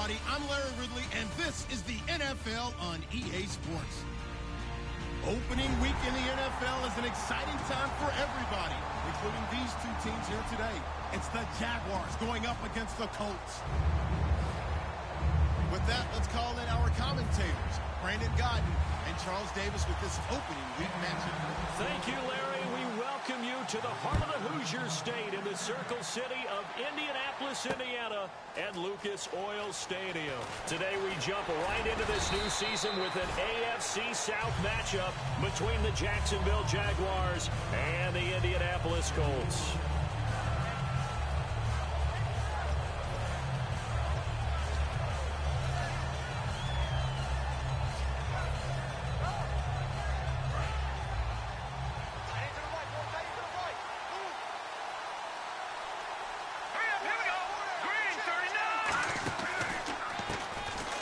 everybody. I'm Larry Ridley, and this is the NFL on EA Sports. Opening week in the NFL is an exciting time for everybody, including these two teams here today. It's the Jaguars going up against the Colts. With that, let's call in our commentators, Brandon Godden and Charles Davis, with this opening week matchup. Thank you, Larry. We welcome you to the heart of the Hoosier State in the Circle City of Indianapolis, Indiana, at Lucas Oil Stadium. Today we jump right into this new season with an AFC South matchup between the Jacksonville Jaguars and the Indianapolis Colts.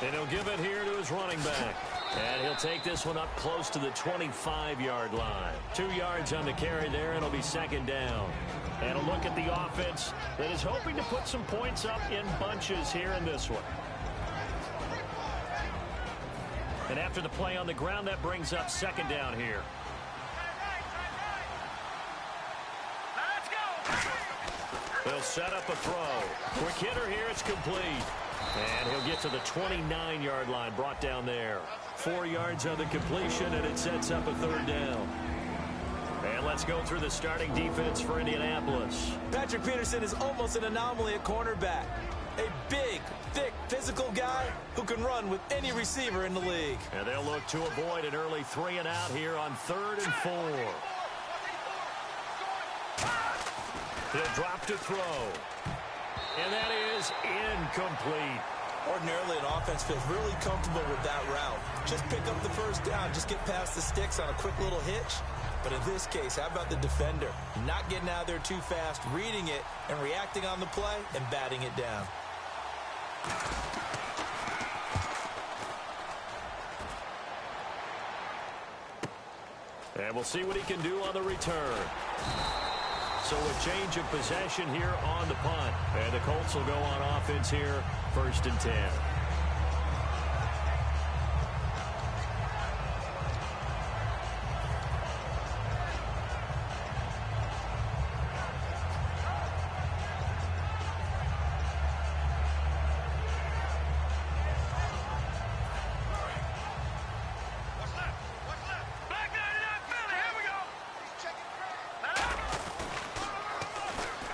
And he'll give it here to his running back. And he'll take this one up close to the 25-yard line. 2 yards on the carry there, and it'll be second down. And a look at the offense that is hoping to put some points up in bunches here in this one. And after the play on the ground, that brings up second down here. He'll set up a throw. Quick hitter here, it's complete. And he'll get to the 29-yard line, brought down there. 4 yards on the completion, and it sets up a third down. And let's go through the starting defense for Indianapolis. Patrick Peterson is almost an anomaly at cornerback. A big, thick, physical guy who can run with any receiver in the league. And they'll look to avoid an early 3 and out here on 3rd and 4. He'll drop to throw. And that is incomplete. Ordinarily, an offense feels really comfortable with that route. Just pick up the first down. Just get past the sticks on a quick little hitch. But in this case, how about the defender? Not getting out there too fast, reading it, and reacting on the play, and batting it down. And we'll see what he can do on the return. So a change of possession here on the punt. And the Colts will go on offense here, 1st and 10.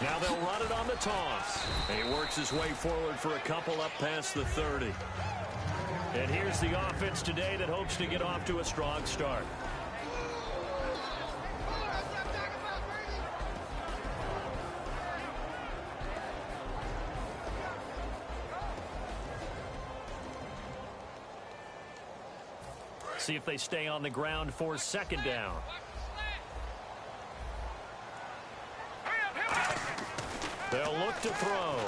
Now they'll run it on the toss. And he works his way forward for a couple up past the 30. And here's the offense today that hopes to get off to a strong start. See if they stay on the ground for second down. They'll look to throw.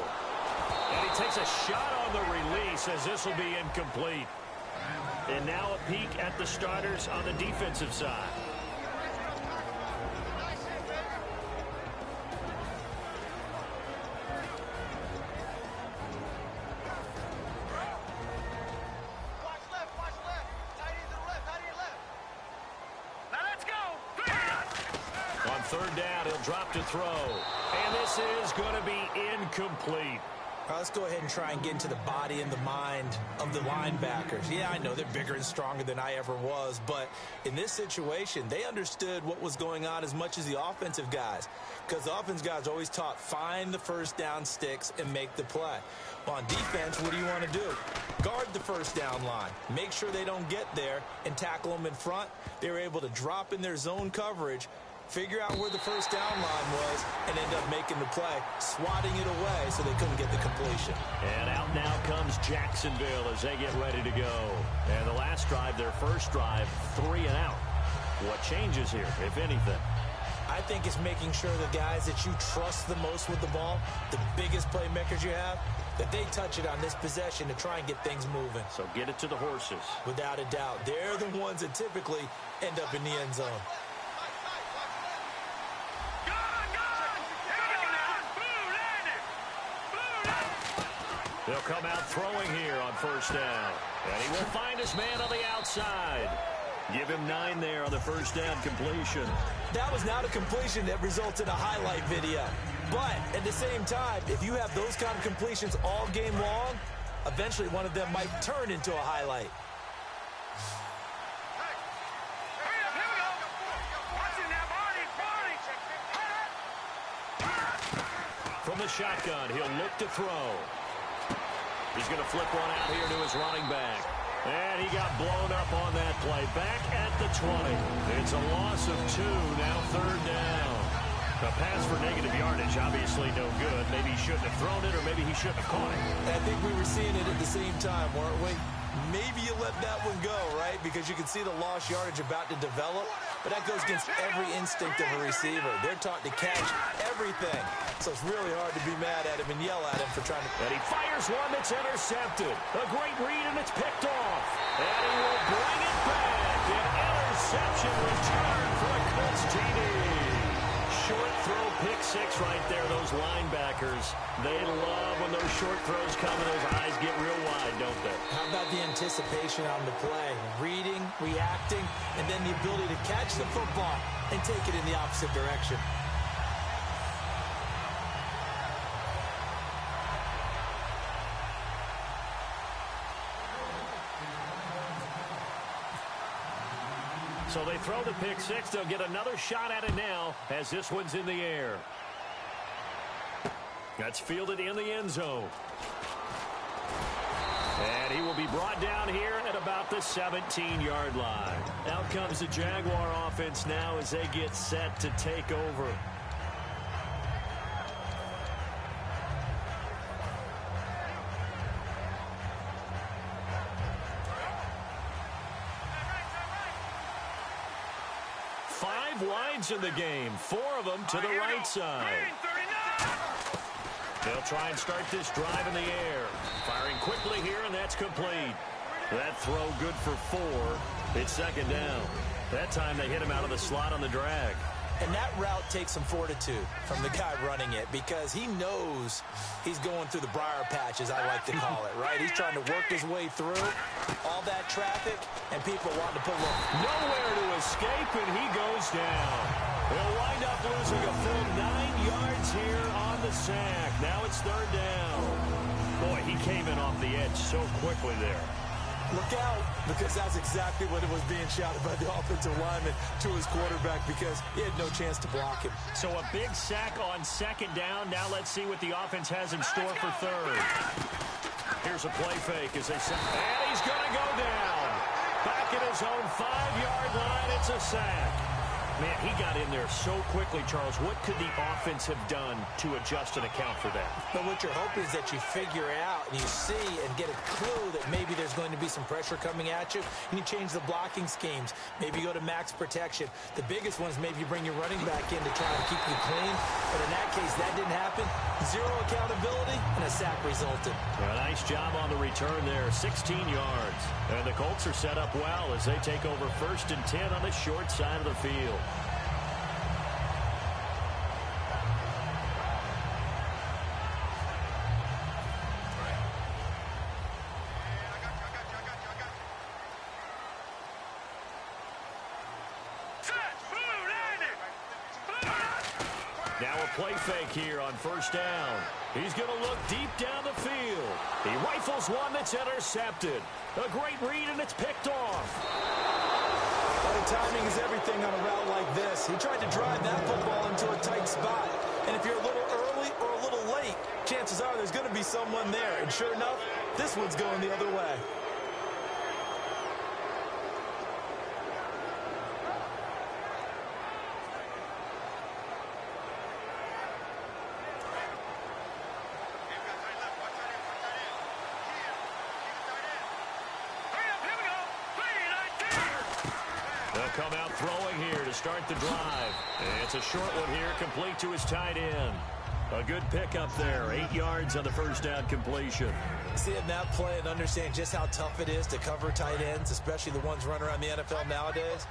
And he takes a shot on the release as this will be incomplete. And now a peek at the starters on the defensive side. On 3rd down, he'll drop to throw. And this is going to be incomplete. All right, let's go ahead and try and get into the body and the mind of the linebackers. Yeah, I know they're bigger and stronger than I ever was, but in this situation, they understood what was going on as much as the offensive guys, because the offensive guys are always taught, find the first down sticks and make the play. Well, on defense, what do you want to do? Guard the first down line. Make sure they don't get there and tackle them in front. They were able to drop in their zone coverage, figure out where the first down line was, and end up making the play, swatting it away so they couldn't get the completion. And out now comes Jacksonville as they get ready to go. And the last drive, their first drive, 3 and out. What changes here, if anything? I think it's making sure the guys that you trust the most with the ball, the biggest playmakers you have, that they touch it on this possession to try and get things moving. So get it to the horses. Without a doubt. They're the ones that typically end up in the end zone. They'll come out throwing here on first down. And he will find his man on the outside. Give him 9 there on the first down completion. That was not a completion that results in a highlight video. But at the same time, if you have those kind of completions all game long, eventually one of them might turn into a highlight. From the shotgun, he'll look to throw. He's going to flip one out here to his running back. And he got blown up on that play. Back at the 20. It's a loss of 2, now third down. A pass for negative yardage, obviously no good. Maybe he shouldn't have thrown it, or maybe he shouldn't have caught it. I think we were seeing it at the same time, weren't we? Maybe you let that one go, right? Because you can see the lost yardage about to develop. But that goes against every instinct of a receiver. They're taught to catch everything. So it's really hard to be mad at him and yell at him for trying to... And he fires one that's intercepted. A great read, and it's picked off. And he will bring it back. An interception return for a Colts TD. Short throw, pick 6 right there. Those linebackers, they love when those short throws come and those eyes get real wide, don't they? How about the anticipation on the play? Reading, reacting, and then the ability to catch the football and take it in the opposite direction. So they throw the pick 6. They'll get another shot at it now as this one's in the air. That's fielded in the end zone. And he will be brought down here at about the 17-yard line. Out comes the Jaguar offense now as they get set to take over. Wides in the game, 4 of them to the right side. They'll try and start this drive in the air. Firing quickly here, and that's complete. That throw good for 4. It's second down. That time they hit him out of the slot on the drag. And that route takes some fortitude from the guy running it because he knows he's going through the briar patch, as I like to call it, right? He's trying to work his way through all that traffic and people wanting to put nowhere to escape, and he goes down. He'll wind up losing a full 9 yards here on the sack. Now it's third down. Boy, he came in off the edge so quickly there. Look out, because that's exactly what it was being shouted by the offensive lineman to his quarterback because he had no chance to block him. So a big sack on second down. Now let's see what the offense has in store for third. Here's a play fake as they say, and he's going to go down. Back at his own 5-yard line, it's a sack. Man, he got in there so quickly, Charles. What could the offense have done to adjust and account for that? But what you're hoping is that you figure out and you see and get a clue that maybe there's going to be some pressure coming at you, and you change the blocking schemes. Maybe you go to max protection. The biggest one is maybe you bring your running back in to try to keep you clean. But in that case, that didn't happen. 0 accountability, and a sack resulted. A nice job on the return there, 16 yards. And the Colts are set up well as they take over 1st and 10 on the short side of the field. Now a play fake here on first down. He's going to look deep down the field. He rifles one that's intercepted. A great read, and it's picked off. Well, timing is everything on a route like this. He tried to drive that football into a tight spot. And if you're a little early or a little late, chances are there's going to be someone there. And sure enough, this one's going the other way. Come out throwing here to start the drive. It's a short one here, complete to his tight end. A good pickup there, 8 yards on the first down completion. Seeing that play and understand just how tough it is to cover tight ends, especially the ones running around the NFL nowadays,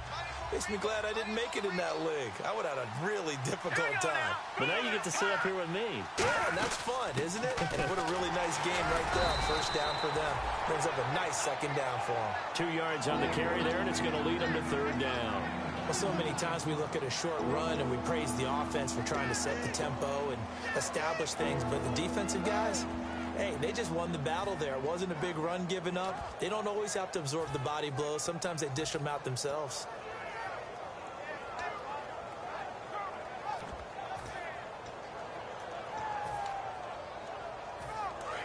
makes me glad I didn't make it in that league. I would have had a really difficult time. But now you get to sit up here with me. Yeah, and that's fun, isn't it? And what a really nice game right there on first down for them. Brings up a nice second down for them. 2 yards on the carry there, and it's going to lead them to third down. Well, so many times we look at a short run and we praise the offense for trying to set the tempo and establish things, but the defensive guys, hey, they just won the battle there. It wasn't a big run given up. They don't always have to absorb the body blows. Sometimes they dish them out themselves.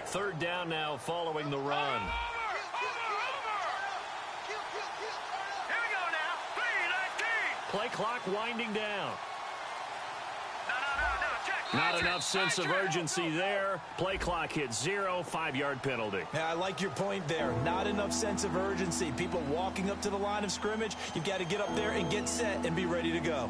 Third down now following the run. Play clock winding down. Not enough sense of urgency there. Play clock hits 0, 5-yard penalty. Yeah, I like your point there. Not enough sense of urgency. People walking up to the line of scrimmage, you've got to get up there and get set and be ready to go.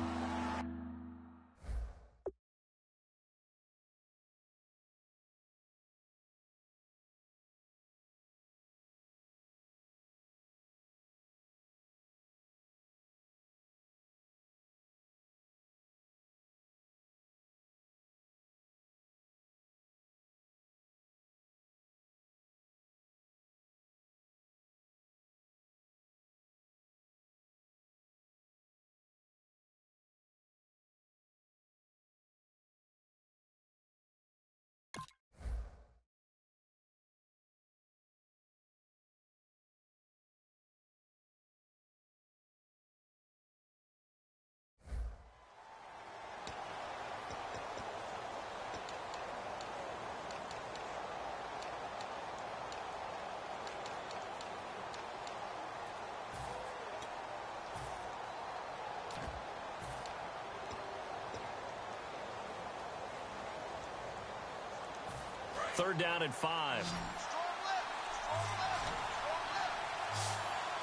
Third down and 5.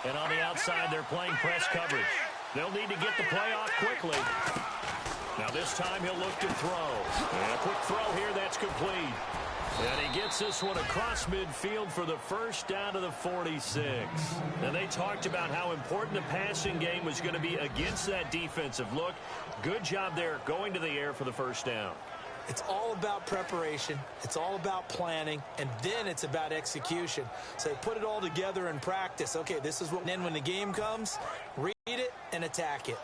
And on the outside, they're playing press coverage. They'll need to get the play off quickly. Now this time he'll look to throw. And a quick throw here, that's complete. And he gets this one across midfield for the first down to the 46. And they talked about how important the passing game was going to be against that defensive look. Good job there going to the air for the first down. It's all about preparation. It's all about planning. And then it's about execution. So they put it all together in practice. Okay, this is what... And then when the game comes, read it and attack it.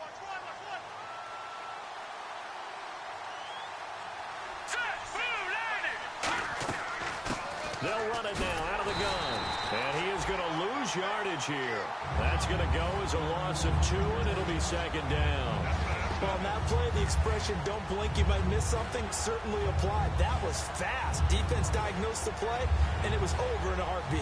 They'll run it now out of the gun. And he is going to lose yardage here. That's going to go as a loss of 2, and it'll be second down. Well, on that play, the expression, don't blink, you might miss something, certainly applied. That was fast. Defense diagnosed the play, and it was over in a heartbeat.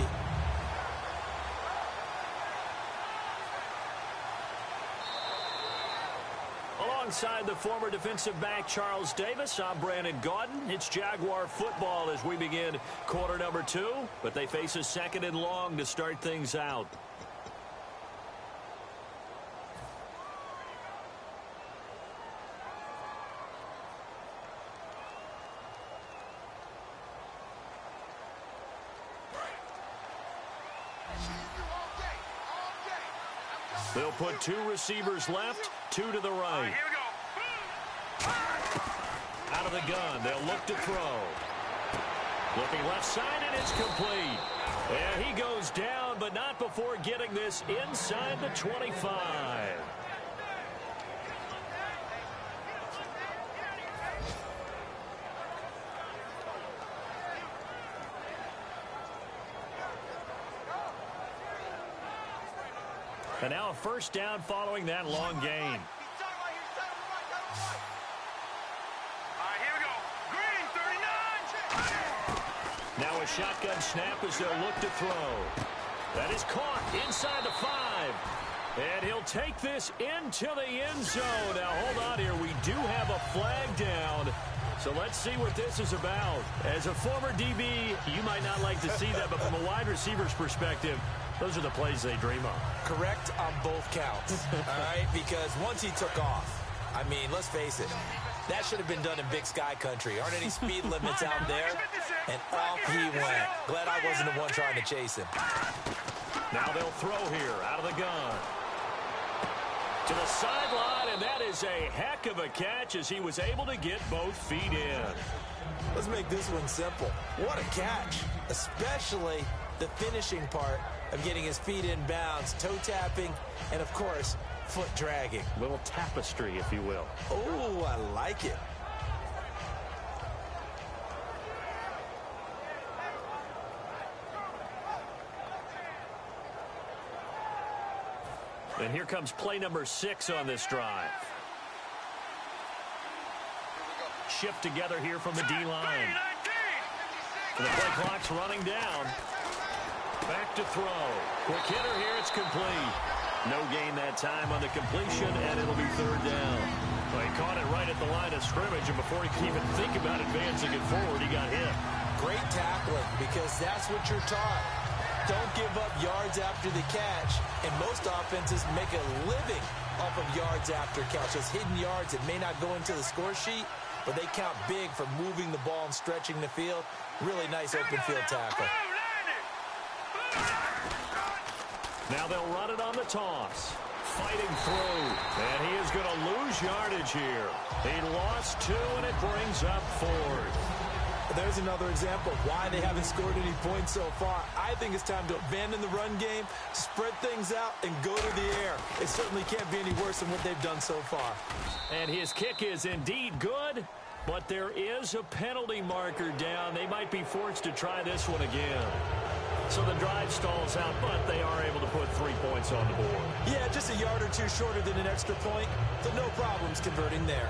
Alongside the former defensive back Charles Davis, I'm Brandon Gaudin. It's Jaguar football as we begin quarter number 2, but they face a second and long to start things out. They'll put 2 receivers left, 2 to the right. Here we go. Out of the gun, they'll look to throw. Looking left side, and it's complete. And he goes down, but not before getting this inside the 25. And now a first down following that long gain. Now a shotgun snap as they'll look to throw. That is caught inside the 5. And he'll take this into the end zone. Now hold on here. We do have a flag down. So let's see what this is about. As a former DB, you might not like to see that, but from a wide receiver's perspective, those are the plays they dream of. Correct on both counts, all right? Because once he took off, I mean, let's face it, That should have been done in Big Sky country. Aren't any speed limits out there? And off he went. Glad I wasn't the one trying to chase him. Now they'll throw here out of the gun. To the sideline, and that is a heck of a catch as he was able to get both feet in. Let's make this one simple. What a catch, especially the finishing part of getting his feet in bounds, toe tapping, and of course, foot dragging. Little tapestry, if you will. Oh, I like it. And here comes play number 6 on this drive. Shift together here from the D-line. And the play clock's running down. Back to throw. Quick hitter here, it's complete. No gain that time on the completion, and it'll be third down. Well, he caught it right at the line of scrimmage, and before he could even think about advancing it forward, he got hit. Great tackling, because that's what you're taught. Don't give up yards after the catch, and most offenses make a living off of yards after catch. Those hidden yards that may not go into the score sheet, but they count big for moving the ball and stretching the field. Really nice open field tackle. Now they'll run it on the toss. Fighting through, and he is going to lose yardage here. He lost 2, and it brings up 4th. There's another example of why they haven't scored any points so far. I think it's time to abandon the run game, spread things out, and go to the air. It certainly can't be any worse than what they've done so far. And his kick is indeed good, but there is a penalty marker down. They might be forced to try this one again. So the drive stalls out, but they are able to put 3 points on the board. Yeah, just a yard or two shorter than an extra point, so no problems converting there.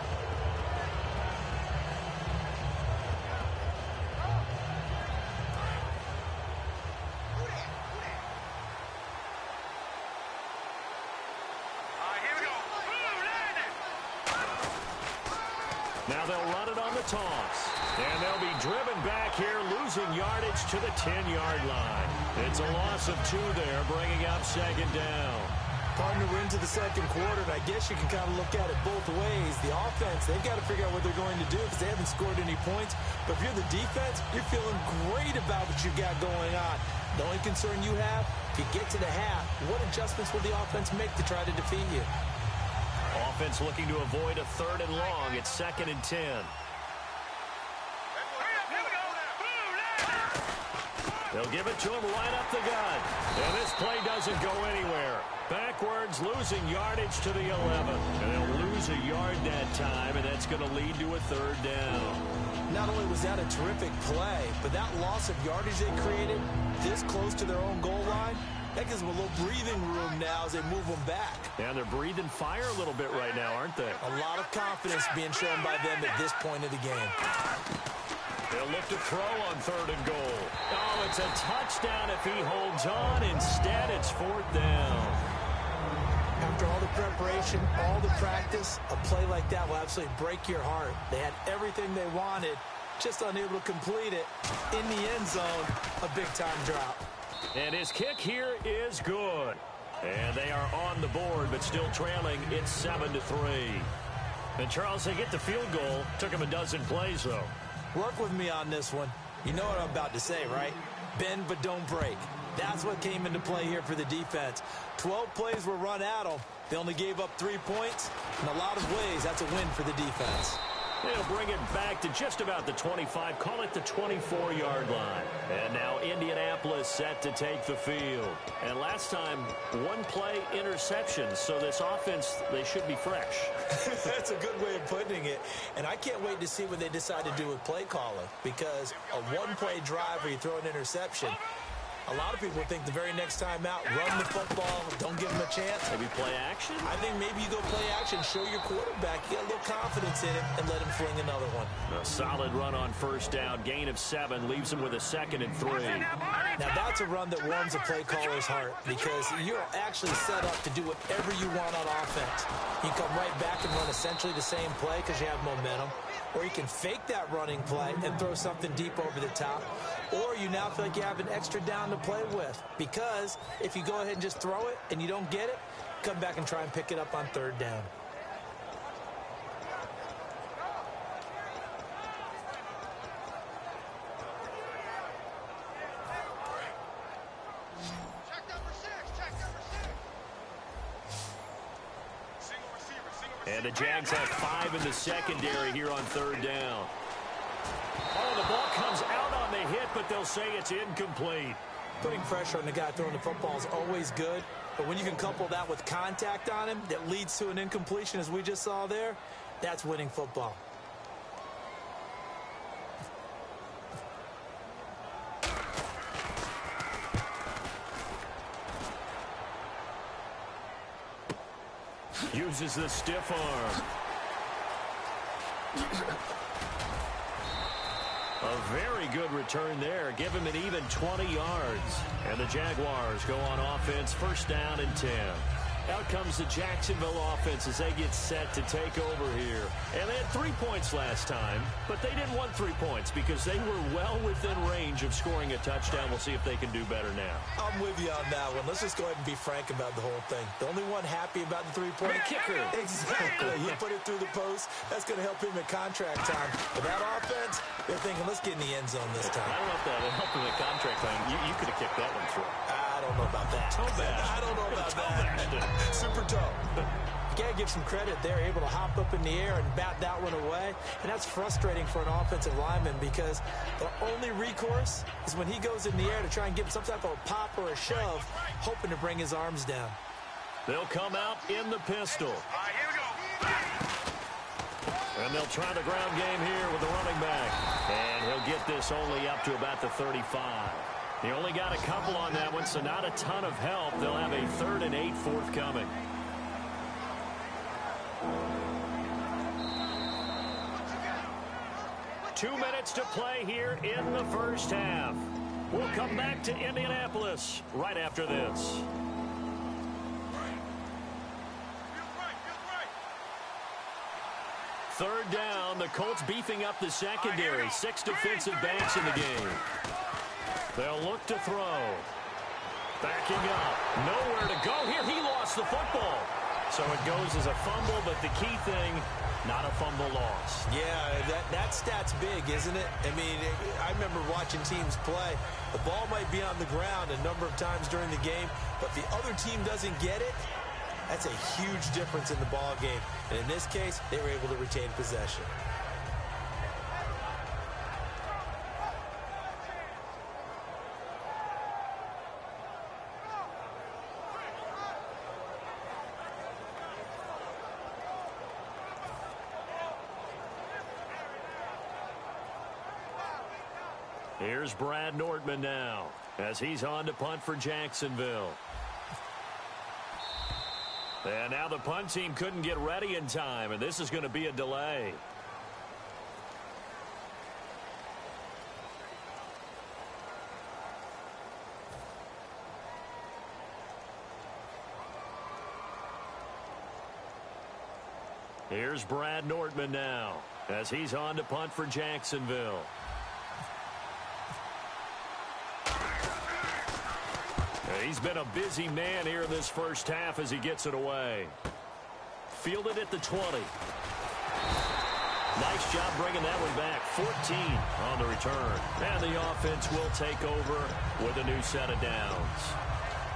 Now they'll run it on the toss. And they'll be driven back here, losing yardage to the 10-yard line. It's a loss of 2 there, bringing up second down. Partner, we're into the second quarter, and I guess you can kind of look at it both ways. The offense, they've got to figure out what they're going to do because they haven't scored any points. But if you're the defense, you're feeling great about what you got going on. The only concern you have, if you get to the half, what adjustments will the offense make to try to defeat you? Offense looking to avoid a 3rd and long. It's 2nd and 10. They'll give it to him right up the gut. And this play doesn't go anywhere. Backwards, losing yardage to the 11. And they'll lose a yard that time, and that's going to lead to a 3rd down. Not only was that a terrific play, but that loss of yardage they created this close to their own goal line, that gives them a little breathing room now as they move them back. And they're breathing fire a little bit right now, aren't they? A lot of confidence being shown by them at this point of the game. They'll look to throw on 3rd and goal. Oh, it's a touchdown if he holds on. Instead, it's 4th down. After all the preparation, all the practice, a play like that will absolutely break your heart. They had everything they wanted, just unable to complete it. In the end zone, a big-time drop. And his kick here is good. And they are on the board, but still trailing. It's 7-3. And, Charles, they get the field goal. Took him a dozen plays, though. Work with me on this one. You know what I'm about to say, right? Bend but don't break. That's what came into play here for the defense. 12 plays were run at them. They only gave up 3 points. In a lot of ways, that's a win for the defense. They'll bring it back to just about the 25, call it the 24-yard line. And now Indianapolis set to take the field. And last time, 1-play interception. So this offense, they should be fresh. That's a good way of putting it. And I can't wait to see what they decide to do with play calling. Because a 1-play drive where you throw an interception, a lot of people think the very next time out, run the football, don't give them a chance. Maybe play action? I think maybe you go play action, show your quarterback, get a little confidence in him, and let him fling another one. A solid run on 1st down, gain of 7, leaves him with a 2nd and 3. Now that's a run that warms a play caller's heart because you're actually set up to do whatever you want on offense. You come right back and run essentially the same play because you have momentum. Or you can fake that running play and throw something deep over the top. Or you now feel like you have an extra down to play with. Because if you go ahead and just throw it and you don't get it, come back and try and pick it up on 3rd down. And the Jags have 5 in the secondary here on 3rd down. Oh, the ball comes out on the hit, but they'll say it's incomplete. Putting pressure on the guy throwing the football is always good, but when you can couple that with contact on him that leads to an incompletion, as we just saw there, that's winning football. Uses the stiff arm. A very good return there. Give him an even 20 yards. And the Jaguars go on offense, 1st down and 10. Out comes the Jacksonville offense as they get set to take over here. And they had 3 points last time, but they didn't want 3 points because they were well within range of scoring a touchdown. We'll see if they can do better now. I'm with you on that one. Let's just go ahead and be frank about the whole thing. The only one happy about the three-point kicker. Exactly. He put it through the post. That's going to help him at contract time. But that offense, they're thinking, let's get in the end zone this time. I don't know if that would help him at contract time. You could have kicked that one through. I don't know about that. Toe bash. I don't know about that. Super toe. You got to give some credit. They're able to hop up in the air and bat that one away. And that's frustrating for an offensive lineman because the only recourse is when he goes in the air to try and give some type of a pop or a shove, hoping to bring his arms down. They'll come out in the pistol. All right, here we go. And they'll try the ground game here with the running back. And he'll get this only up to about the 35. He only got a couple on that one, so not a ton of help. They'll have a 3rd and 8 forthcoming. Two minutes to play here in the 1st half. We'll come back to Indianapolis right after this. Third down, the Colts beefing up the secondary. 6 defensive backs in the game. They'll look to throw. Backing up. Nowhere to go here. He lost the football. So it goes as a fumble, but the key thing, not a fumble loss. Yeah, that stat's big, isn't it? I mean, I remember watching teams play. The ball might be on the ground a number of times during the game, but if the other team doesn't get it, that's a huge difference in the ball game. And in this case, they were able to retain possession. Here's Brad Nordman now as he's on to punt for Jacksonville. And now the punt team couldn't get ready in time, and this is going to be a delay. Here's Brad Nordman now as he's on to punt for Jacksonville. He's been a busy man here in this 1st half as he gets it away. Fielded at the 20. Nice job bringing that one back. 14 on the return. And the offense will take over with a new set of downs.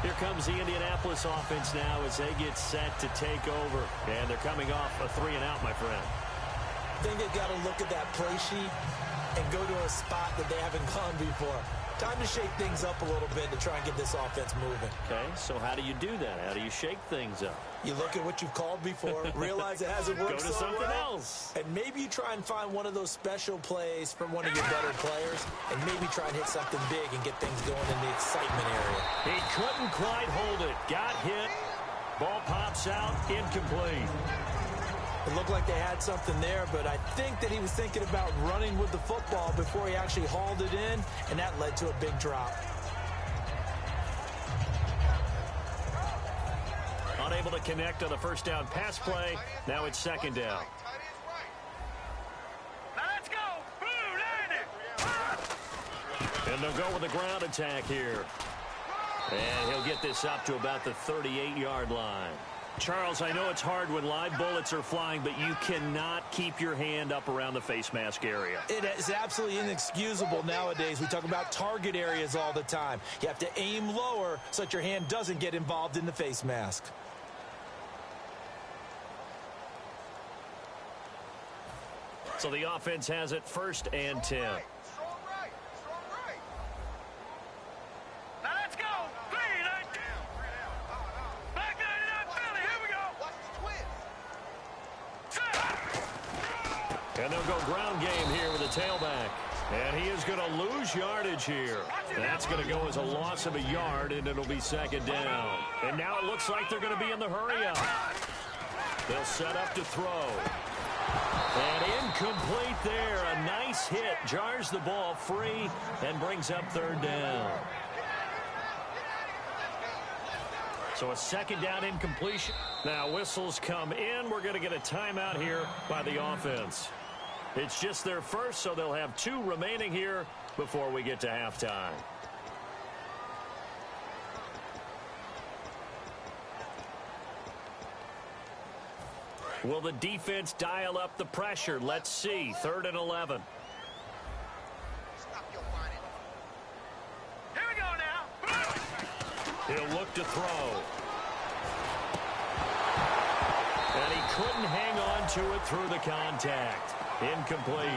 Here comes the Indianapolis offense now as they get set to take over. And they're coming off a 3-and-out, my friend. I think they've got to look at that play sheet and go to a spot that they haven't gone before. Time to shake things up a little bit to try and get this offense moving. Okay, so how do you do that? How do you shake things up? You look at what you've called before, realize it hasn't worked Go to so something well, else. and maybe you try and find one of those special plays from one of your better players, and maybe try and hit something big and get things going in the excitement area. He couldn't quite hold it. Got hit. Ball pops out. Incomplete. It looked like they had something there, but I think that he was thinking about running with the football before he actually hauled it in, and that led to a big drop. Unable to connect on the 1st down pass play. Now it's 2nd down. Now let's go. Blue, land it. And they'll go with the ground attack here. And he'll get this up to about the 38-yard line. Charles, I know it's hard when live bullets are flying, but you cannot keep your hand up around the face mask area. It is absolutely inexcusable nowadays. We talk about target areas all the time. You have to aim lower so that your hand doesn't get involved in the face mask. So the offense has it 1st and 10. Strong right. Now let's go. 3 down. Back 99 Philly. Here we go. Watch the twist. And they'll go ground game here with a tailback. And he is going to lose yardage here. That's going to go as a loss of a yard, and it'll be 2nd down. And now it looks like they're going to be in the hurry-up. They'll set up to throw. And incomplete there. A nice hit. Jars the ball free and brings up 3rd down. So a 2nd down incompletion. Now whistles come in. We're going to get a timeout here by the offense. It's just their first, so they'll have 2 remaining here before we get to halftime. Will the defense dial up the pressure? Let's see. 3rd and 11. Here we go now. He'll look to throw. And he couldn't hang on to it through the contact. Incomplete.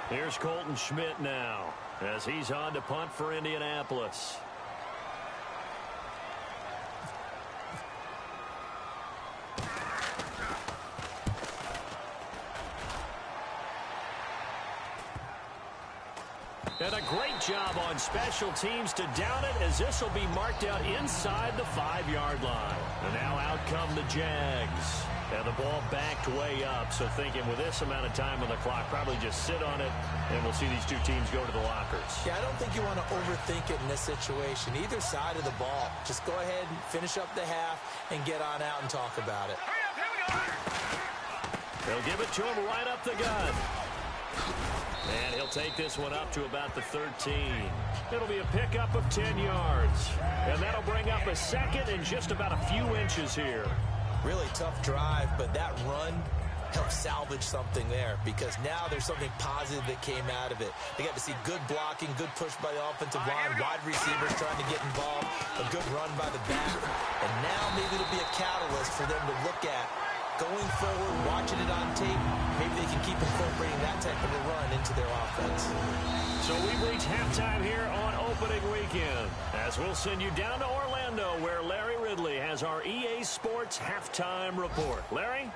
Here's Colton Schmidt now as he's on to punt for Indianapolis. And a great job on special teams to down it, as this will be marked out inside the 5-yard line. And now out come the Jags. And the ball backed way up, so thinking with this amount of time on the clock, probably just sit on it, and we'll see these 2 teams go to the lockers. Yeah, I don't think you want to overthink it in this situation. Either side of the ball. Just go ahead and finish up the half and get on out and talk about it. Hurry up. Here we go. They'll give it to him right up the gut. And he'll take this one up to about the 13. It'll be a pickup of 10 yards. And that'll bring up a 2nd and just about a few inches here. Really tough drive, but that run helped salvage something there, because now there's something positive that came out of it. They got to see good blocking, good push by the offensive line, wide receivers trying to get involved, a good run by the back. And now maybe it'll be a catalyst for them to look at going forward, watching it on tape. Maybe they can keep incorporating that type of a run into their offense. So we've reached halftime here on opening weekend, as we'll send you down to Orlando, where Larry Ridley has our EA Sports halftime report. Larry?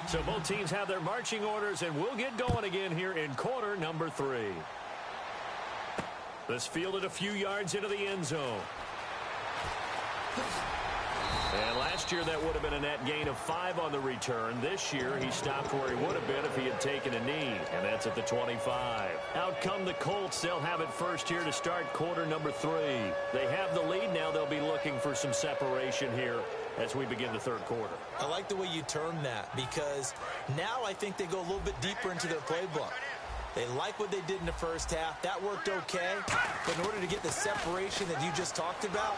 So both teams have their marching orders, and we'll get going again here in quarter number 3. This fielded a few yards into the end zone. And last year that would have been a net gain of 5 on the return. This year he stopped where he would have been if he had taken a knee, and that's at the 25. Out come the Colts. They'll have it first here to start quarter number 3. They have the lead now. They'll be looking for some separation here as we begin the 3rd quarter. I like the way you term that, because now I think they go a little bit deeper into their playbook. They like what they did in the first half. That worked okay. But in order to get the separation that you just talked about,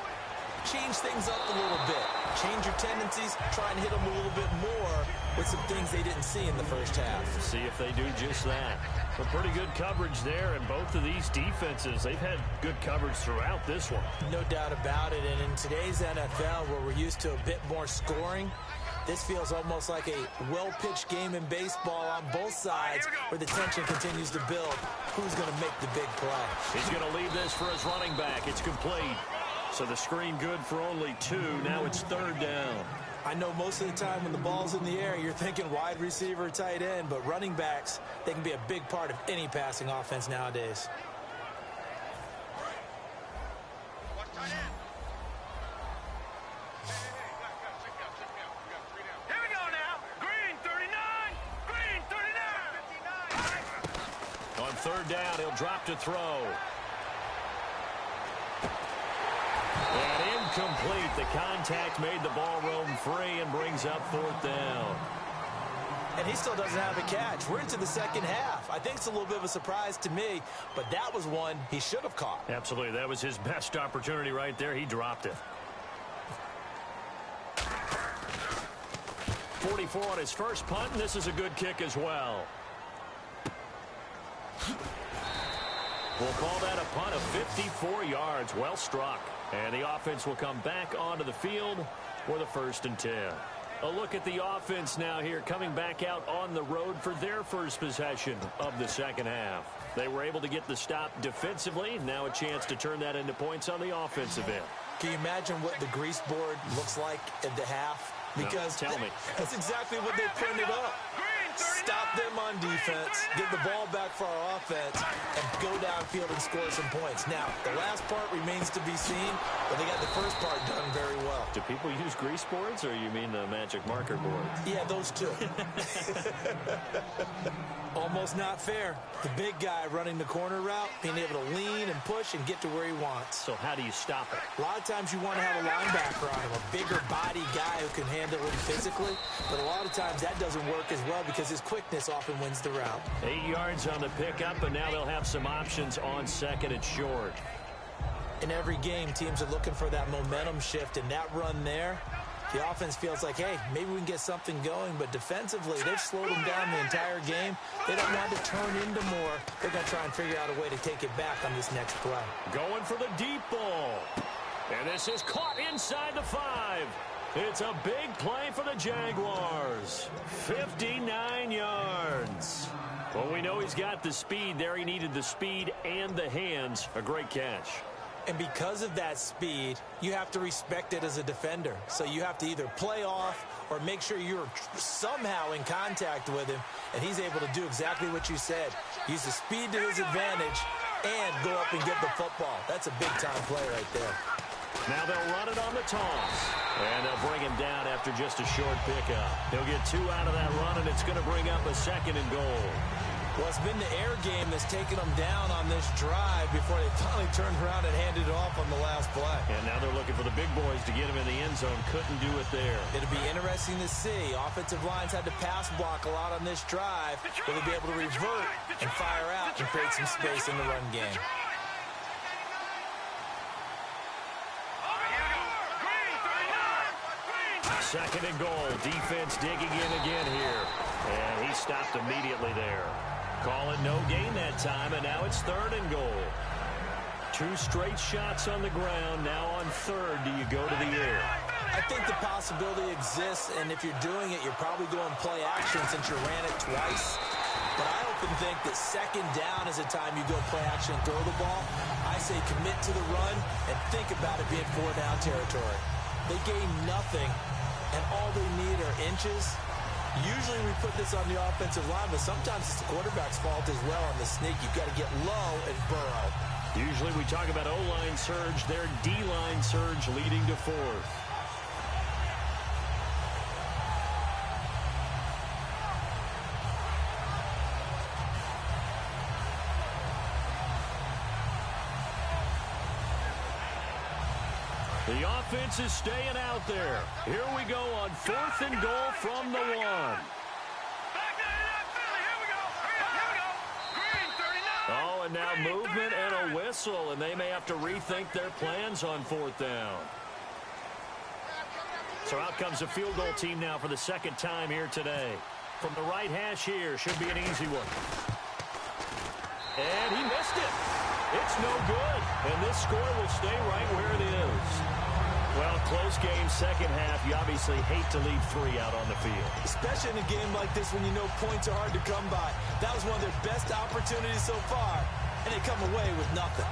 change things up a little bit. Change your tendencies. Try and hit them a little bit more with some things they didn't see in the first half. See if they do just that. A pretty good coverage there, and both of these defenses, they've had good coverage throughout this one. No doubt about it. And in today's NFL, where we're used to a bit more scoring, this feels almost like a well-pitched game in baseball on both sides, where the tension continues to build. Who's going to make the big play? He's going to leave this for his running back. It's complete. So the screen good for only 2. Now it's 3rd down. I know most of the time when the ball's in the air, you're thinking wide receiver, tight end, but running backs, they can be a big part of any passing offense nowadays. Here we go now. Green 39. Green 39. On 3rd down, he'll drop to throw. And incomplete. The contact made the ball roam free and brings up 4th down. And he still doesn't have a catch. We're into the second half. I think it's a little bit of a surprise to me, but that was one he should have caught. Absolutely. That was his best opportunity right there. He dropped it. 44 on his first punt, and this is a good kick as well. We'll call that a punt of 54 yards. Well struck. And the offense will come back onto the field for the 1st and 10. A look at the offense now here, coming back out on the road for their first possession of the second half. They were able to get the stop defensively. Now a chance to turn that into points on the offensive end. Can you imagine what the grease board looks like at the half? Because no, tell me. That's exactly what they printed up. Stop them on defense, get the ball back for our offense, and go downfield and score some points. Now, the last part remains to be seen, but they got the first part done very well. Do people use grease boards, or you mean the magic marker boards? Yeah, those two. Almost not fair. The big guy running the corner route, being able to lean and push and get to where he wants. So how do you stop it? A lot of times you want to have a linebacker on him, a bigger body guy who can handle him physically, but a lot of times that doesn't work as well because his quickness often wins the route. 8 yards on the pickup, and now they'll have some options on 2nd and short. In every game, teams are looking for that momentum shift, and that run there, the offense feels like, hey, maybe we can get something going, but defensively, they've slowed them down the entire game. They don't want to turn into more. They're going to try and figure out a way to take it back on this next play. Going for the deep ball. And this is caught inside the 5. It's a big play for the Jaguars. 59 yards. Well, we know he's got the speed there. He needed the speed and the hands. A great catch. And because of that speed, you have to respect it as a defender. So you have to either play off or make sure you're somehow in contact with him, and he's able to do exactly what you said. Use the speed to his advantage and go up and get the football. That's a big-time play right there. Now they'll run it on the toss. And they'll bring him down after just a short pickup. He'll get 2 out of that run, and it's going to bring up a 2nd and goal. Well, it's been the air game that's taken them down on this drive before they finally turned around and handed it off on the last play. And now they're looking for the big boys to get him in the end zone. Couldn't do it there. It'll be interesting to see. Offensive lines had to pass block a lot on this drive. Will they be able to revert and fire out and create some space in the run game? 2nd and goal. Defense digging in again here. And he stopped immediately there. Call it no gain that time, and now it's 3rd and goal. 2 straight shots on the ground. Now on 3rd, do you go to the air? I think the possibility exists, and if you're doing it, you're probably going play action since you ran it twice. But I often think that 2nd down is a time you go play action and throw the ball. I say commit to the run and think about it being 4-down territory. They gain nothing, and all they need are inches. Usually we put this on the offensive line, but sometimes it's the quarterback's fault as well on the sneak. You've got to get low and burrow. Usually we talk about O-line surge, their D-line surge leading to 4th. The offense is staying out there. Here we go on 4th and goal from the 1. Oh, and now movement and a whistle, and they may have to rethink their plans on 4th down. So out comes the field goal team now for the 2nd time here today. From the right hash here, should be an easy one. And he missed it. It's no good, and this score will stay right where it is. Well, close game, 2nd half. You obviously hate to leave 3 out on the field. Especially in a game like this when you know points are hard to come by. That was one of their best opportunities so far, and they come away with nothing.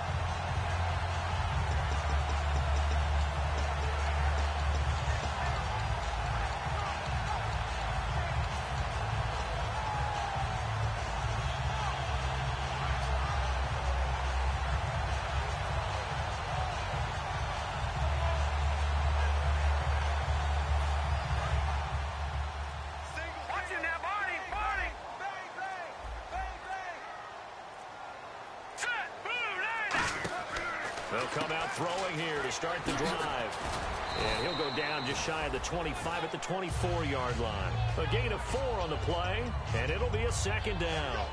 They'll come out throwing here to start the drive. And he'll go down just shy of the 25 at the 24-yard line. A gain of 4 on the play, and it'll be a 2nd down.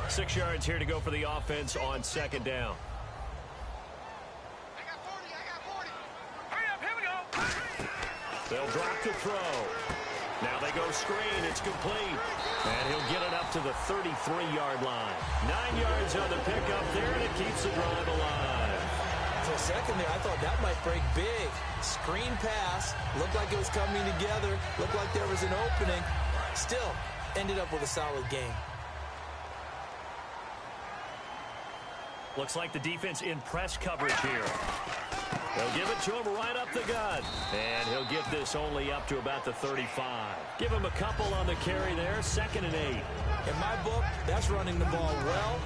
Six yards here to go for the offense on 2nd down. They'll drop the throw. Now they go screen. It's complete. And he'll get it up to the 33-yard line. 9 yards on the pickup there, and it keeps the drive alive. For a second there, I thought that might break big. Screen pass. Looked like it was coming together. Looked like there was an opening. Still, ended up with a solid game. Looks like the defense in press coverage here. They'll give it to him right up the gut. And he'll get this only up to about the 35. Give him a couple on the carry there. 2nd and 8. In my book, that's running the ball well,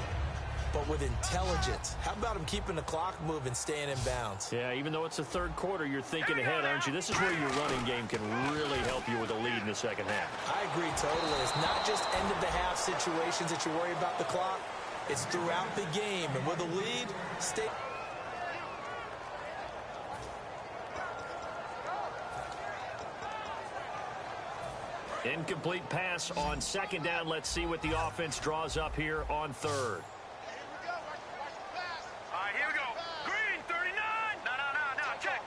but with intelligence. How about him keeping the clock moving, staying in bounds? Yeah, even though it's the third quarter, you're thinking ahead, aren't you? This is where your running game can really help you with a lead in the second half. I agree totally. It's not just end-of-the-half situations that you worry about the clock. It's throughout the game. And with a lead, stay... Incomplete pass on 2nd down. Let's see what the offense draws up here on 3rd. All right, here we go. Green, 39. No, check.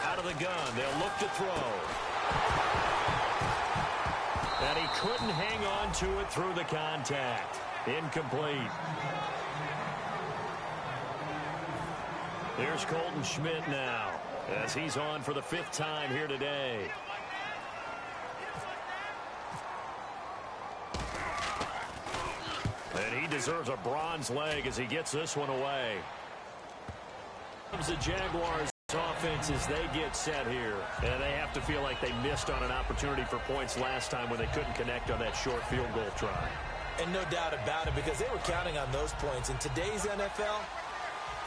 Out of the gun. They'll look to throw. And he couldn't hang on to it through the contact. Incomplete. Here's Colton Schmidt now, as he's on for the 5th time here today. And he deserves a bronze leg as he gets this one away. The Jaguars offense as they get set here, and they have to feel like they missed on an opportunity for points last time when they couldn't connect on that short field goal try. And no doubt about it, because they were counting on those points. In today's NFL,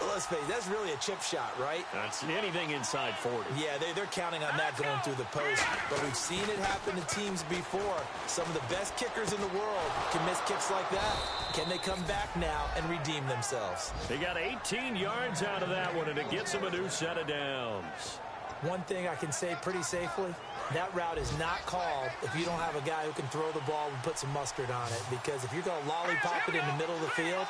let's face it, that's really a chip shot, right? That's anything inside 40. Yeah, they're counting on that going through the post. But we've seen it happen to teams before. Some of the best kickers in the world can miss kicks like that. Can they come back now and redeem themselves? They got 18 yards out of that one, and it gets them a new set of downs. One thing I can say pretty safely, that route is not called if you don't have a guy who can throw the ball and put some mustard on it. Because if you're going to lollipop it in the middle of the field,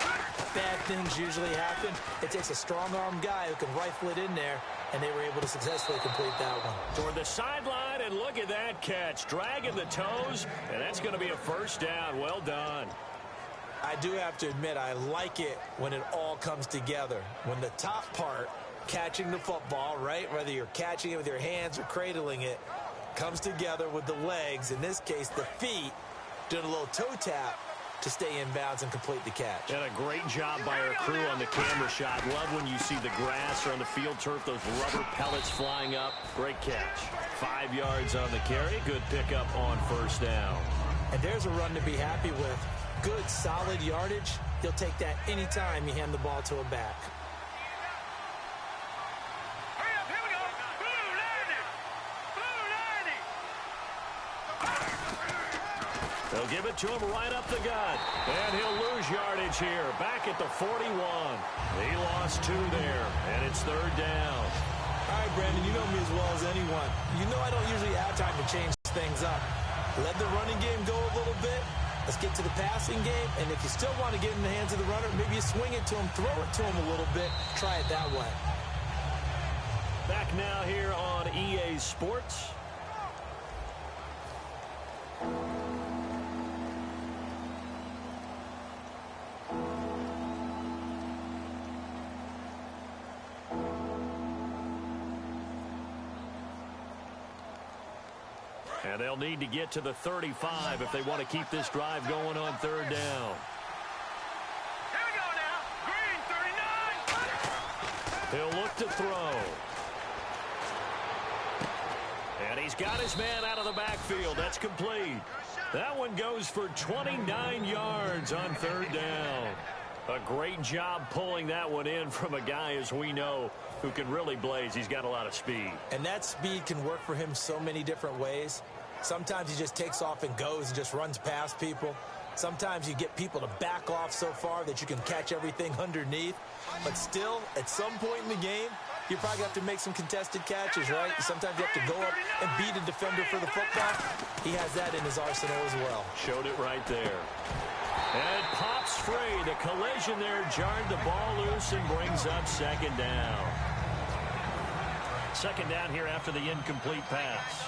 bad things usually happen. It takes a strong-arm guy who can rifle it in there, and they were able to successfully complete that one. Toward the sideline, and look at that catch. Dragging the toes, and that's going to be a 1st down. Well done. I do have to admit, I like it when it all comes together. When the top part, catching the football, right, whether you're catching it with your hands or cradling it, comes together with the legs, in this case the feet, doing a little toe tap to stay in bounds and complete the catch. And a great job by our crew on the camera shot. Love when you see the grass or on the field turf, those rubber pellets flying up. Great catch. 5 yards on the carry. Good pickup on 1st down. And there's a run to be happy with. Good, solid yardage. He'll take that anytime you hand the ball to a back. Hurry up, here we go. Blue 90. They'll give it to him right up the gut. And he'll lose yardage here. Back at the 41. He lost 2 there. And it's 3rd down. All right, Brandon, you know me as well as anyone. You know I don't usually have time to change things up. Let the running game go a little bit. Let's get to the passing game, and if you still want to get in the hands of the runner, maybe you swing it to him, throw it to him a little bit, try it that way. Back now here on EA Sports. And they'll need to get to the 35 if they want to keep this drive going on 3rd down. Here we go now. Green, 39. He'll look to throw. And he's got his man out of the backfield. That's complete. That one goes for 29 yards on 3rd down. A great job pulling that one in from a guy, as we know, who can really blaze. He's got a lot of speed. And that speed can work for him so many different ways. Sometimes he just takes off and goes and just runs past people. Sometimes you get people to back off so far that you can catch everything underneath. But still, at some point in the game, you probably have to make some contested catches, right? Sometimes you have to go up and beat a defender for the football. He has that in his arsenal as well. Showed it right there. And it pops free. The collision there jarred the ball loose and brings up 2nd down. second down here after the incomplete pass.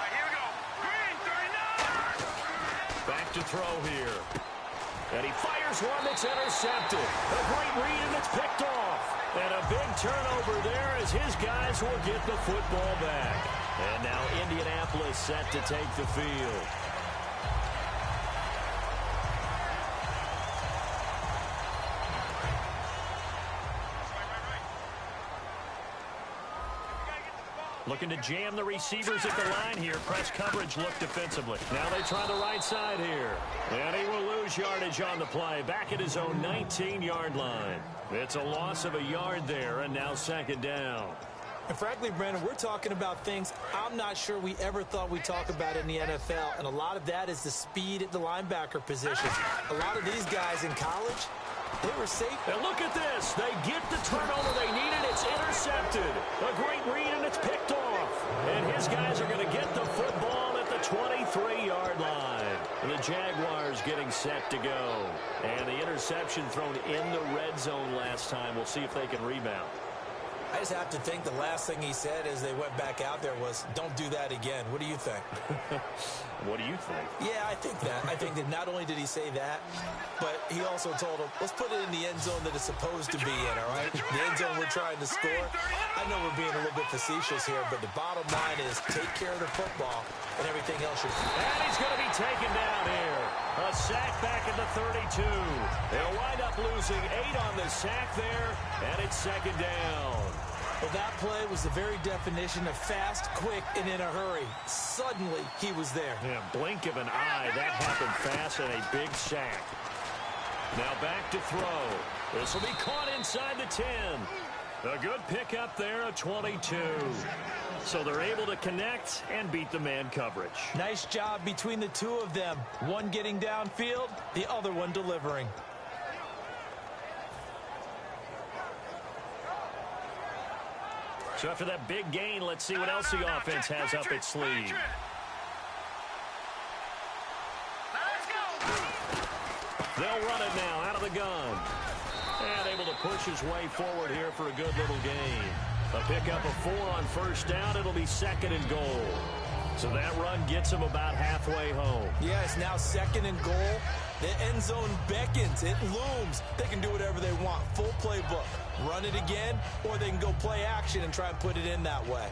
Here we go. Green, 39. Back to throw here. And he fires one that's intercepted. A great read, and it's picked off. And a big turnover there as his guys will get the football back. And now Indianapolis set to take the field. Looking to jam the receivers at the line here. Press coverage look defensively. Now they try the right side here. And he will lose yardage on the play. Back at his own 19-yard line. It's a loss of a yard there, and now second down. And frankly, Brandon, we're talking about things I'm not sure we ever thought we'd talk about in the NFL. And a lot of that is the speed at the linebacker position. A lot of these guys in college, they were safe. And look at this. They get the turnover they needed. It's intercepted. A great read, and it's picked off. And his guys are going to get the football at the 23-yard line. And the Jaguars getting set to go. And the interception thrown in the red zone last time. We'll see if they can rebound. I just have to think the last thing he said as they went back out there was, don't do that again. What do you think? What do you think? Yeah, I think that. I think that not only did he say that, but he also told him, let's put it in the end zone that it's supposed to be in, all right? The end zone we're trying to score. I know we're being a little bit facetious here, but the bottom line is take care of the football and everything else should. And he's going to be taken down here. A sack back at the 32. They'll wind up losing 8 on the sack there, and it's second down. Well, that play was the very definition of fast, quick, and in a hurry. Suddenly, he was there. Yeah, blink of an eye. That happened fast and a big sack. Now back to throw. This will be caught inside the 10. A good pickup there, a 22. So they're able to connect and beat the man coverage. Nice job between the two of them. One getting downfield, the other one delivering. So after that big gain, let's see what else the offense has up its sleeve. They'll run it now out of the gun. And able to push his way forward here for a good little gain. A pickup of 4 on first down. It'll be second and goal. So that run gets him about halfway home. Yeah, it's now second and goal. The end zone beckons. It looms. They can do whatever they want. Full playbook. Run it again, or they can go play action and try and put it in that way.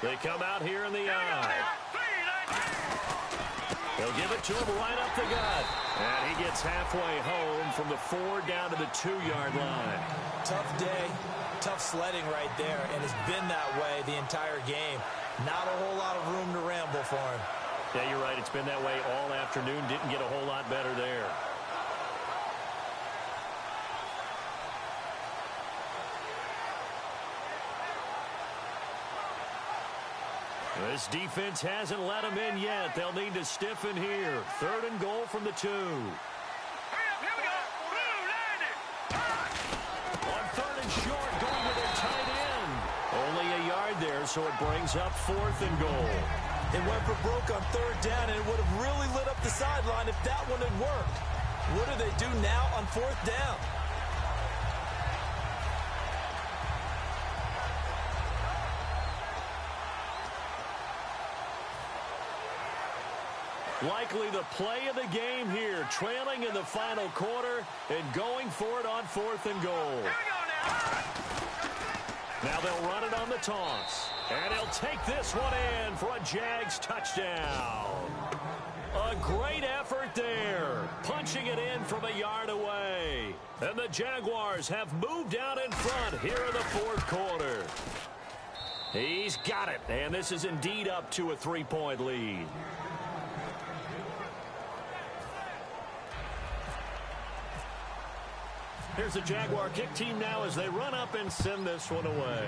They come out here in the eye. They'll give it to him right up the gut. And he gets halfway home from the 4 down to the 2-yard line. Tough day, tough sledding right there, and it's been that way the entire game. Not a whole lot of room to ramble for him. Yeah, you're right. It's been that way all afternoon. Didn't get a whole lot better there. This defense hasn't let them in yet. They'll need to stiffen here. Third and goal from the 2. On third and short, going with their tight end. Only a yard there, so it brings up 4th and goal. It went for broke on third down, and it would have really lit up the sideline if that one had worked. What do they do now on 4th down? Likely the play of the game here, trailing in the final quarter and going for it on 4th and goal. Now they'll run it on the toss. And he'll take this one in for a Jags touchdown. A great effort there. Punching it in from a yard away. And the Jaguars have moved out in front here in the 4th quarter. He's got it. And this is indeed up to a 3-point lead. Here's the Jaguar kick team now as they run up and send this one away.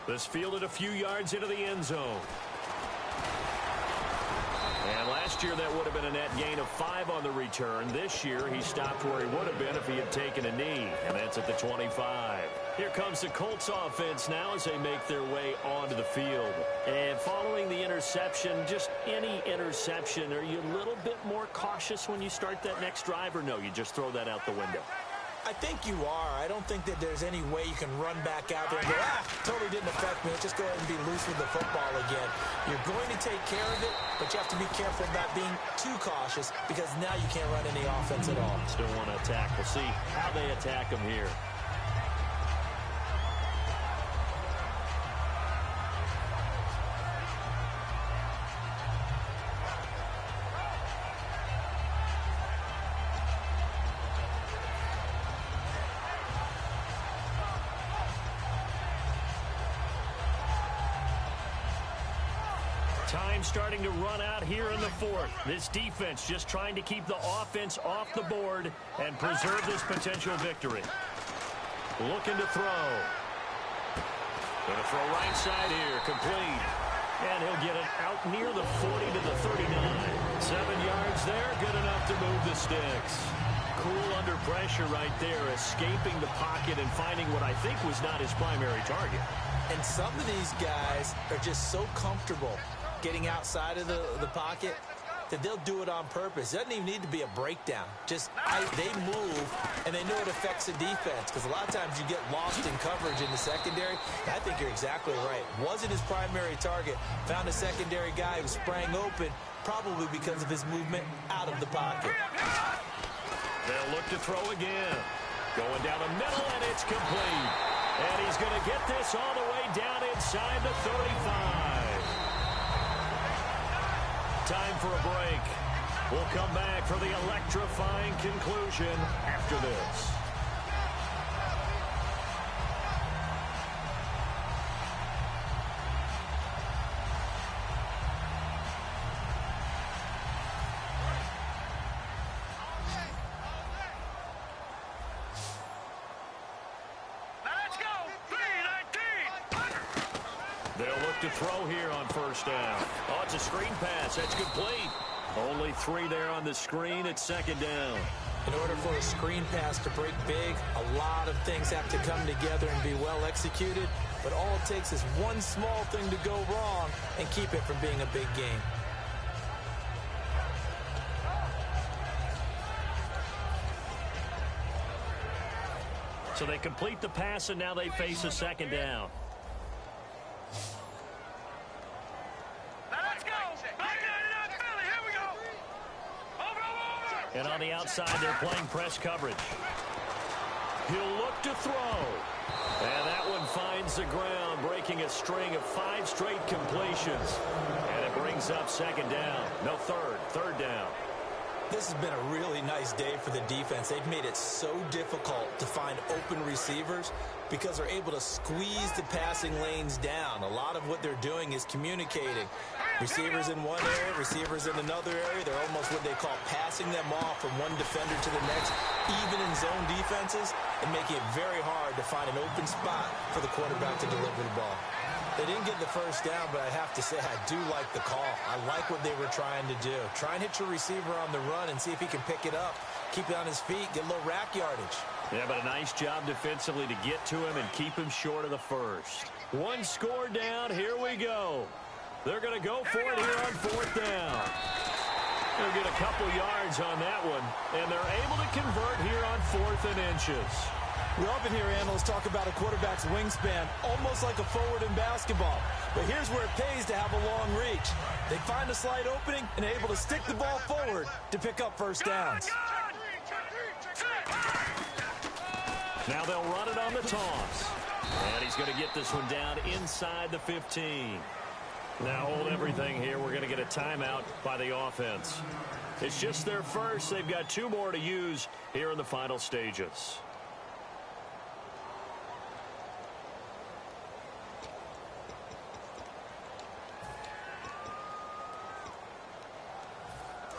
This fielded a few yards into the end zone. And last year that would have been a net gain of 5 on the return. This year he stopped where he would have been if he had taken a knee. And that's at the 25. Here comes the Colts offense now as they make their way onto the field. And following the interception, just any interception, are you a little bit more cautious when you start that next drive, or no, you just throw that out the window? I think you are. I don't think that there's any way you can run back out there and go, totally didn't affect me. Let's just go ahead and be loose with the football again. You're going to take care of it, but you have to be careful about being too cautious because now you can't run any offense at all. Still want to attack. We'll see how they attack them here. Time starting to run out here in the fourth. This defense just trying to keep the offense off the board and preserve this potential victory. Looking to throw. Going to throw right side here. Complete. And he'll get it out near the 40 to the 39. 7 yards there. Good enough to move the sticks. Cool under pressure right there. Escaping the pocket and finding what I think was not his primary target. And some of these guys are just so comfortable getting outside of the pocket that they'll do it on purpose. It doesn't even need to be a breakdown. Just they move, and they know it affects the defense because a lot of times you get lost in coverage in the secondary. And I think you're exactly right. Wasn't his primary target. Found a secondary guy who sprang open, probably because of his movement out of the pocket. They'll look to throw again. Going down the middle, and it's complete. And he's going to get this all the way down inside the 35. Time for a break. We'll come back for the electrifying conclusion after this. They'll look to throw here on first down. Oh, it's a screen pass. That's complete. Only 3 there on the screen. It's second down. In order for a screen pass to break big, a lot of things have to come together and be well executed. But all it takes is one small thing to go wrong and keep it from being a big game. So they complete the pass, and now they face a second down. And on the outside, they're playing press coverage. He'll look to throw. And that one finds the ground, breaking a string of 5 straight completions. And it brings up second down. No, third down. This has been a really nice day for the defense. They've made it so difficult to find open receivers because they're able to squeeze the passing lanes down. A lot of what they're doing is communicating. Receivers in one area, receivers in another area. They're almost what they call passing them off from one defender to the next, even in zone defenses, and making it very hard to find an open spot for the quarterback to deliver the ball. They didn't get the first down, but I have to say I do like the call. I like what they were trying to do. Try and hit your receiver on the run and see if he can pick it up. Keep it on his feet, get a little rack yardage. Yeah, but a nice job defensively to get to him and keep him short of the first. 1 score down, here we go. They're going to go for it here on 4th down. They'll get a couple yards on that one, and they're able to convert here on 4th and inches. We often hear analysts talk about a quarterback's wingspan, almost like a forward in basketball. But here's where it pays to have a long reach. They find a slight opening and are able to stick the ball forward to pick up first downs. Now they'll run it on the toss. And he's going to get this one down inside the 15. Now hold everything here. We're going to get a timeout by the offense. It's just their first. They've got 2 more to use here in the final stages.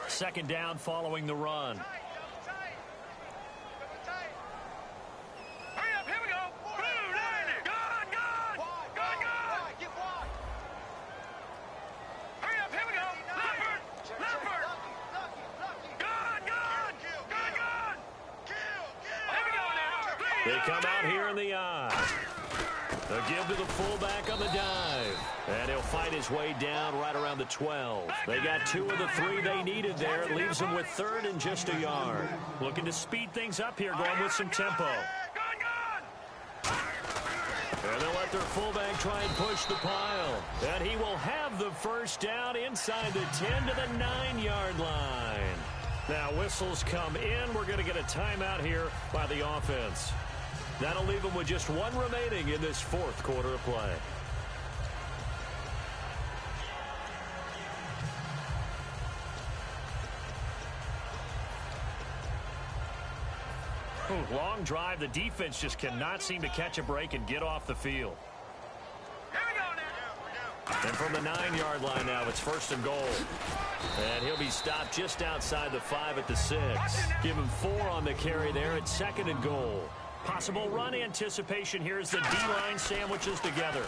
Second down following the run. Hurry up, here we go. Hurry up, here we go. Leopard. Good. Here we go now. They come out here in the I. A give to the fullback on the dive. And he'll fight his way down right around the 12. They got 2 of the 3 they needed there. It leaves them with 3rd and just a yard. Looking to speed things up here, going with some tempo. And they'll let their fullback try and push the pile. And he will have the first down inside the 10 to the 9-yard line. Now whistles come in. We're going to get a timeout here by the offense. That'll leave them with just 1 remaining in this 4th quarter of play. Ooh, long drive. The defense just cannot seem to catch a break and get off the field. Here we go now. And from the 9-yard line now, it's 1st and goal. And he'll be stopped just outside the 5 at the 6. Give him 4 on the carry there. It's 2nd and goal. Possible run anticipation here as the D-line sandwiches together.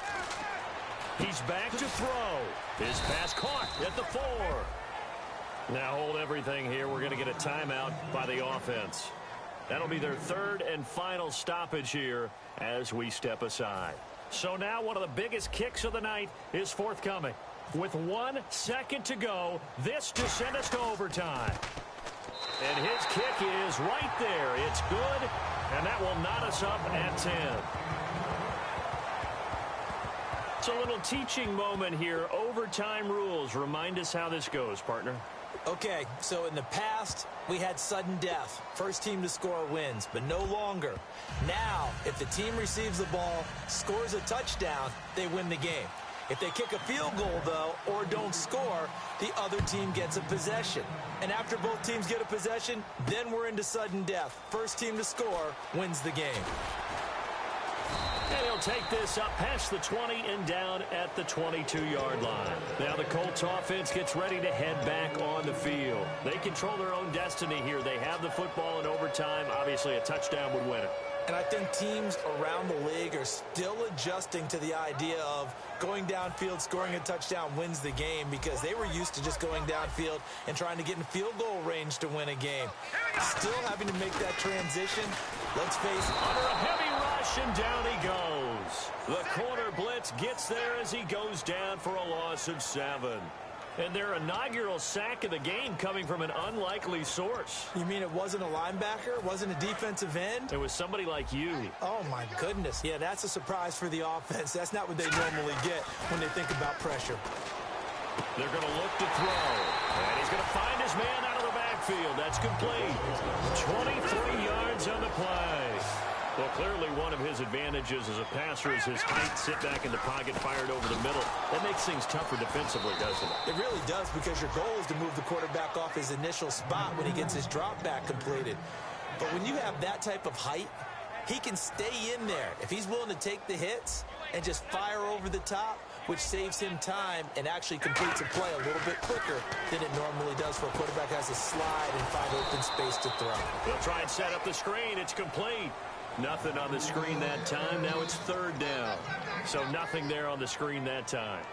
He's back to throw. His pass caught at the 4. Now hold everything here. We're going to get a timeout by the offense. That'll be their 3rd and final stoppage here as we step aside. So now one of the biggest kicks of the night is forthcoming. With 1 second to go, this to send us to overtime. And his kick is right there. It's good, and that will knot us up at 10. It's a little teaching moment here. Overtime rules. Remind us how this goes, partner. Okay, so in the past, we had sudden death. First team to score wins, but no longer. Now, if the team receives the ball, scores a touchdown, they win the game. If they kick a field goal, though, or don't score, the other team gets a possession. And after both teams get a possession, then we're into sudden death. First team to score wins the game. And he'll take this up past the 20 and down at the 22-yard line. Now the Colts offense gets ready to head back on the field. They control their own destiny here. They have the football in overtime. Obviously, a touchdown would win it. And I think teams around the league are still adjusting to the idea of going downfield, scoring a touchdown wins the game, because they were used to just going downfield and trying to get in field goal range to win a game. Still having to make that transition. Let's face it. Under a heavy rush, and down he goes. The corner blitz gets there as he goes down for a loss of 7. And their inaugural sack of the game coming from an unlikely source. You mean it wasn't a linebacker? It wasn't a defensive end? It was somebody like you. Oh, my goodness. Yeah, that's a surprise for the offense. That's not what they normally get when they think about pressure. They're going to look to throw. And he's going to find his man out of the backfield. That's complete. 23 yards on the play. Well, clearly one of his advantages as a passer is his height, sit back in the pocket, fired over the middle. That makes things tougher defensively, doesn't it? It really does, because your goal is to move the quarterback off his initial spot when he gets his drop back completed. But when you have that type of height, he can stay in there. If he's willing to take the hits and just fire over the top, which saves him time and actually completes a play a little bit quicker than it normally does for a quarterback has to slide and find open space to throw. They'll try and set up the screen. It's complete. Nothing on the screen that time. Now it's 3rd down. So nothing there on the screen that time.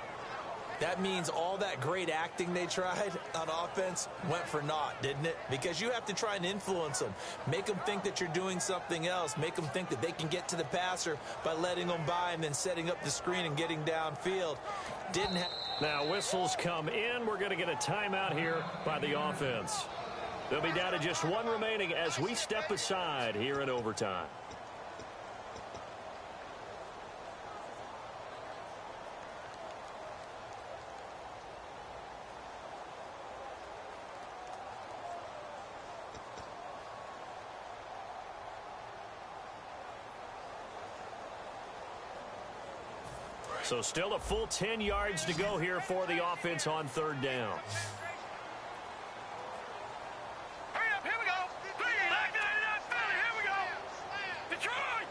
That means all that great acting they tried on offense went for naught, didn't it? Because you have to try and influence them. Make them think that you're doing something else. Make them think that they can get to the passer by letting them by and then setting up the screen and getting downfield. Didn't have. Now whistles come in. We're going to get a timeout here by the offense. They'll be down to just 1 remaining as we step aside here in overtime. So still a full 10 yards to go here for the offense on 3rd down. Hurry up, here we go. Back to 99 Philly, here we go. Detroit!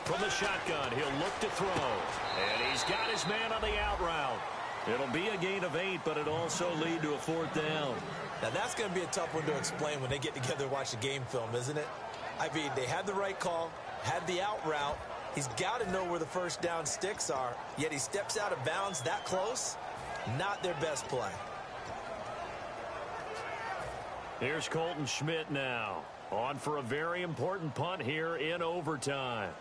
From the shotgun, he'll look to throw. And he's got his man on the out route. It'll be a gain of 8, but it'll also lead to a 4th down. Now, that's going to be a tough one to explain when they get together and watch the game film, isn't it? I mean, they had the right call, had the out route. He's got to know where the first down sticks are, yet he steps out of bounds that close. Not their best play. Here's Colton Schmidt now, on for a very important punt here in overtime.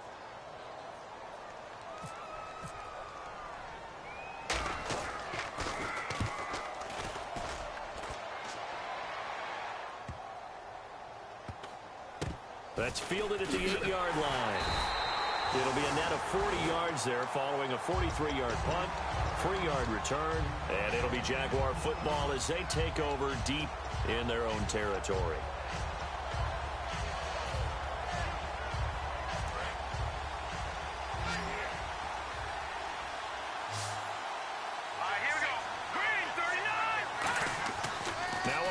That's fielded at the 8-yard line. It'll be a net of 40 yards there following a 43-yard punt, 3-yard return, and it'll be Jaguar football as they take over deep in their own territory.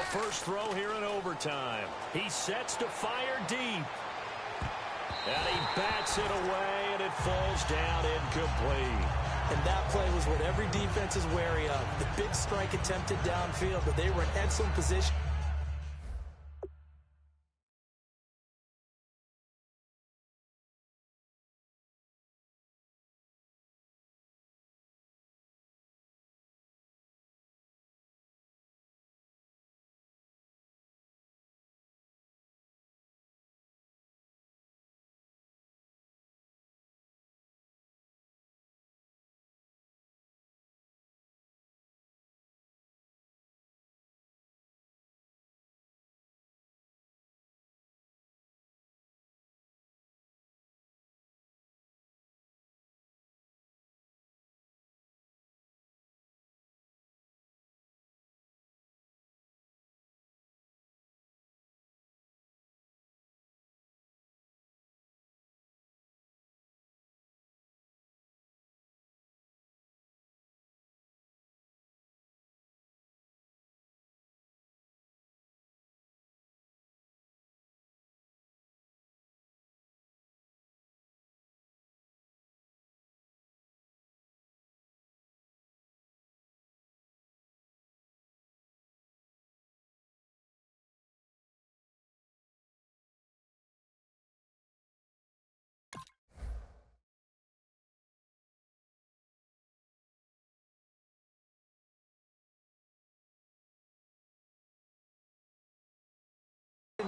First throw here in overtime. He sets to fire deep. And he bats it away, and it falls down incomplete. And that play was what every defense is wary of. The big strike attempted downfield, but they were in excellent position.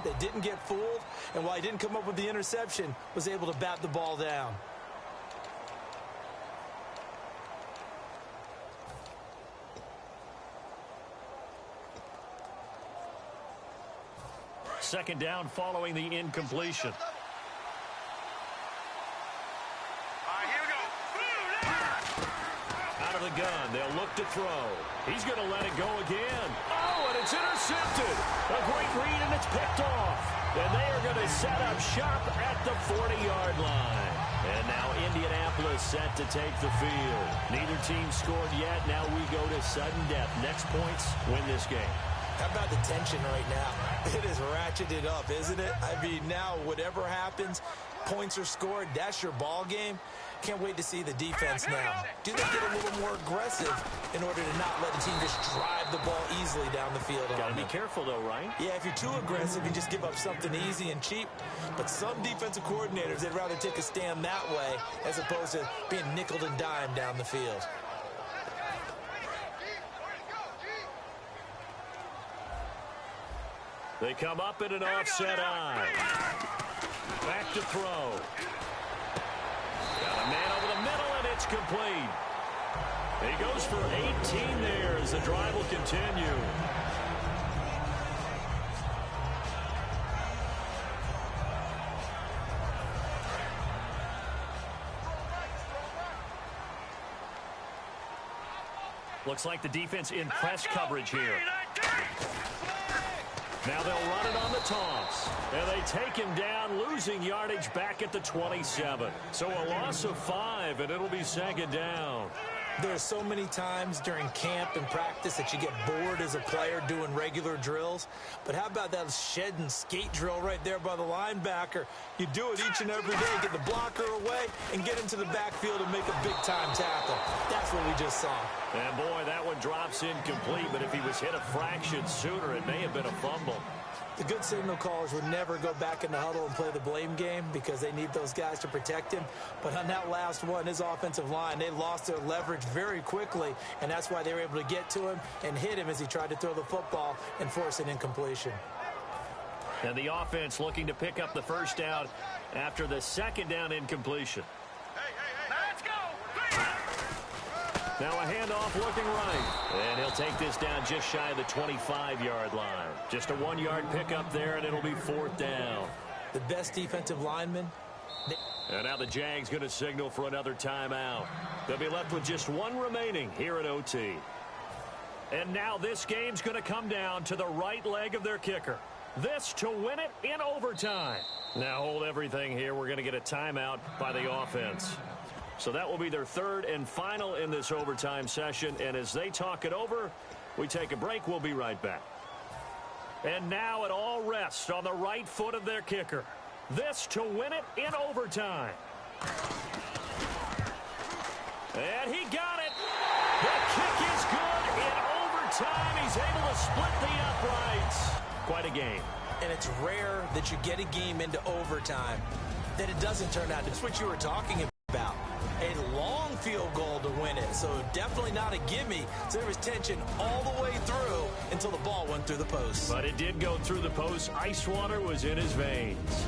They didn't get fooled, and while he didn't come up with the interception, was able to bat the ball down. Second down following the incompletion. Out of the gun, they'll look to throw. He's going to let it go again. Oh, and it's intercepted. A great read, and it's picked off. And they are going to set up shop at the 40-yard line. And now Indianapolis set to take the field. Neither team scored yet. Now we go to sudden death. Next points win this game. How about the tension right now? It is ratcheted up, isn't it? I mean, now whatever happens, points are scored. That's your ball game. Can't wait to see the defense now. Do they get a little more aggressive in order to not let the team just drive the ball easily down the field? Got to be careful, though, right? Yeah, if you're too aggressive, you just give up something easy and cheap. But some defensive coordinators, they'd rather take a stand that way as opposed to being nickeled and dimed down the field. They come up in an offset eye. Back to throw. Got a man over the middle, and it's complete. He goes for 18 there as the drive will continue. Looks like the defense in press coverage here. Now they'll run it on the toss. And they take him down, losing yardage back at the 27. So a loss of 5, and it'll be second down. There's so many times during camp and practice that you get bored as a player doing regular drills. But how about that shed and skate drill right there by the linebacker? You do it each and every day. Get the blocker away and get into the backfield and make a big-time tackle. That's what we just saw. And, boy, that one drops incomplete. But if he was hit a fraction sooner, it may have been a fumble. The good signal callers would never go back in the huddle and play the blame game because they need those guys to protect him. But on that last one, his offensive line, they lost their leverage very quickly, and that's why they were able to get to him and hit him as he tried to throw the football and force an incompletion. And the offense looking to pick up the first down after the second down incompletion. Let's go! Now a handoff looking right. And he'll take this down just shy of the 25-yard line. Just a 1-yard pickup there, and it'll be fourth down. The best defensive lineman. And now the Jags going to signal for another timeout. They'll be left with just one remaining here at OT. And now this game's going to come down to the right leg of their kicker. This to win it in overtime. Now hold everything here. We're going to get a timeout by the offense. So that will be their third and final in this overtime session. And as they talk it over, we take a break. We'll be right back. And now it all rests on the right foot of their kicker. This to win it in overtime. And he got it. The kick is good in overtime. He's able to split the uprights. Quite a game. And it's rare that you get a game into overtime that it doesn't turn out. That's what you were talking about. A long field goal to win it. So definitely not a gimme. So there was tension all the way through until the ball went through the post. But it did go through the post. Ice water was in his veins.